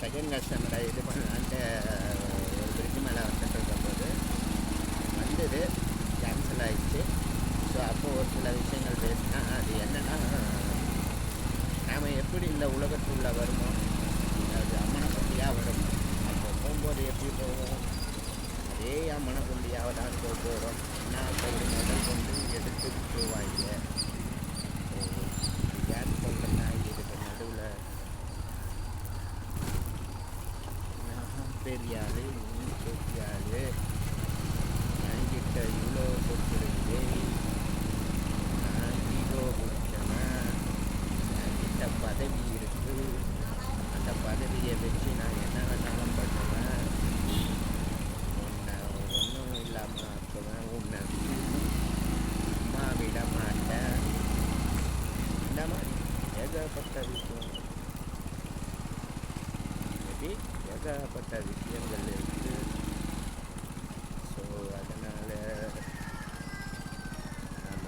Second கஸ்டமரை இது பண்ணலான்ட்டு ஒரு பிரிட்ஜு மேலே வந்துட்டு இருக்கும்போது வந்தது கேன்சல் ஆகிடுச்சு. ஸோ அப்போது ஒரு சில விஷயங்கள் பேசினா அது என்னென்னா, நாம் எப்படி இந்த உலகத்துள்ள வருமோ அது அம்மனை பற்றியாக வரும். அப்போ போகும்போது எப்படி போவோம், அதே அம்மனை பற்றியாக தான் போகிறோம். என்ன அப்படி முதல் கொண்டு எடுத்துட்டு போவாங்க. ஏன் சொல்கிறேன்னா, இதுக்கு நடுவில் நான் பெரிய ஆள், நீ பெரிய ஆள், என்கிட்ட இவ்வளோ கொடுத்துருக்கு, நான் ஈகோ கொடுத்தேன், என்கிட்ட பதவி இருக்குது, அந்த பதவியை வச்சு நான் என்ன வேணாலும் பண்ணுவேன், உன்னை ஒன்றும் இல்லாமல் ஆக்குவேன், உன்னை சும்மா விட மாட்டேன். இந்த மாதிரி ஏகப்பட்ட விஷயம், ஏகப்பட்ட விஷயங்கள் இருக்குது. ஸோ அதனால் நம்ம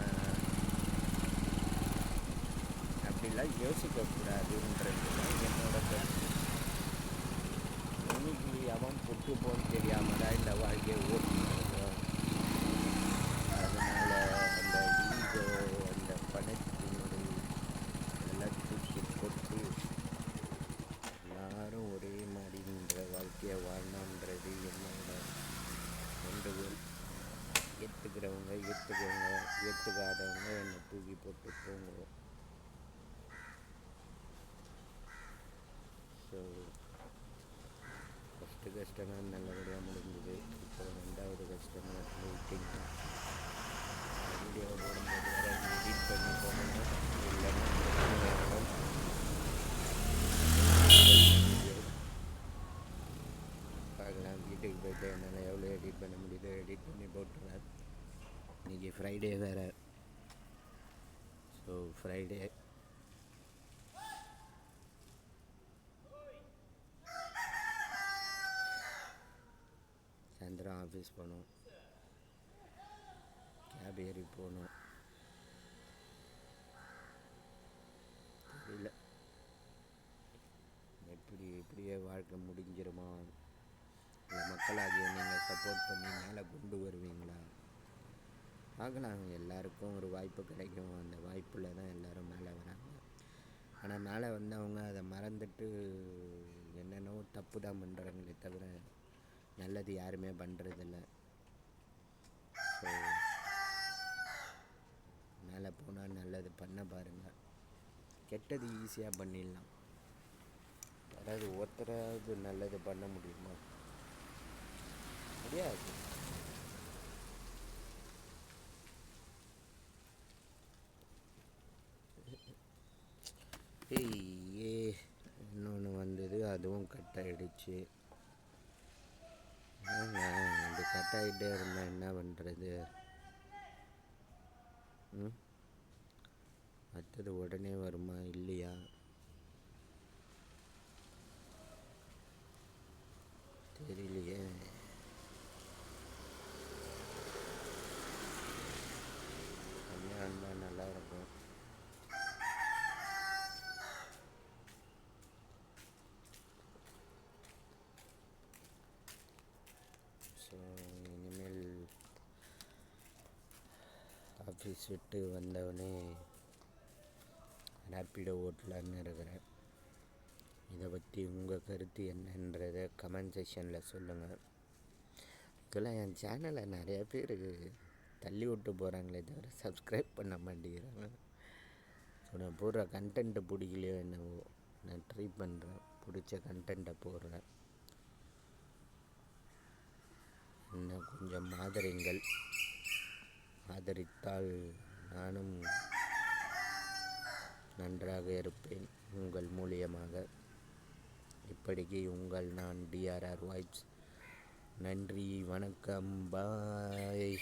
அப்படிலாம் யோசிக்கக்கூடாதுன்றது தான் என்னோட கருத்து. இன்னைக்கு அவன் புட்டு போன்னு தெரியாமல் தான் இந்த வாழ்க்கையை ஓட்டிருக்கோம். அதனால் அந்த ஈகோ, அந்த பணத்தினுடைய எல்லாம் தூக்கி போட்டு எல்லாரும் ஒரே மாதிரின்ற வாழ்க்கையை வாழணுன்றது என்னோட வேண்டுகோள். ஏற்றுக்கிறவங்க ஏற்றுக்கோங்க, ஏற்றுக்காதவங்க என்னை தூக்கி போட்டு போங்க. ஸோ ஃபஸ்ட்டு கஸ்டமர் நல்லபடியாக முடிஞ்சுது. இப்போ 2வது கஸ்டமர் மீட்டிங். வீடியோ போடும்போது வேறு எடிட் பண்ணி போகணும், இல்லைன்னா பார்க்கலாம். வீட்டுக்கு போய்ட்டு என்னால் எவ்வளோ எடிட் பண்ண முடியுதோ எடிட் பண்ணி போட்டுருவேன். இன்றைக்கி ஃப்ரைடே வேறு. ஸோ ஃப்ரைடே சாயந்தரம் ஆஃபீஸ் போகணும், கேப் ஏறி போகணும். தெரியல இப்படியே வாழ்க்கை முடிஞ்சிருமா, இல்லை மக்களாகிய நீங்கள் சப்போர்ட் பண்ணி மேலே கொண்டு வருவீங்களா? பார்க்கலாம். எல்லாருக்கும் ஒரு வாய்ப்பு கிடைக்கும். அந்த வாய்ப்பில் தான் எல்லோரும் மேலே வராங்க. ஆனால் மேலே வந்தவங்க அதை மறந்துட்டு என்னென்னவோ தப்பு தான் பண்ணுறாங்களே தவிர நல்லது யாருமே பண்ணுறதில்ல. ஸோ மேலே போனால் நல்லது பண்ண பாருங்கள். கெட்டது ஈஸியாக பண்ணிடலாம். அதாவது ஒருத்தராவது நல்லது பண்ண முடியுமா? முடியாது. இன்னொன்று வந்தது, அதுவும் கட் ஆகிடுச்சு. இது கட் ஆகிட்டே இருந்தால் என்ன பண்ணுறது? அடுத்தது உடனே வருமா இல்லையா தெரியலையே. கம்மியாக இருந்தால் நல்லாயிருக்கும். ஸோ இனிமேல் ஆஃபீஸ் விட்டு வந்தவொடனே ரேப்பிடோ ஓட்டலான்னு இருக்கிறேன். இதை பற்றி உங்கள் கருத்து என்னன்றதை கமெண்ட் செக்ஷனில் சொல்லுங்கள். இதெல்லாம் என் சேனலை நிறையா பேர் தள்ளி விட்டு போகிறாங்களே தவிர சப்ஸ்கிரைப் பண்ண மாட்டேங்கிறாங்க. ஸோ நான் போடுற கண்டென்ட்டு பிடிக்கலையோ என்னவோ, நான் ட்ரை பண்ணுறேன், பிடிச்ச கண்டென்ட்டை போடுறேன். இன்னும் கொஞ்சம் ஆதரிங்கள். ஆதரித்தால் நானும் நன்றாக இருப்பேன் உங்கள் மூலியமாக. இப்படிக்கு உங்கள் நான் DRR வைப்ஸ். நன்றி, வணக்கம், பாய்.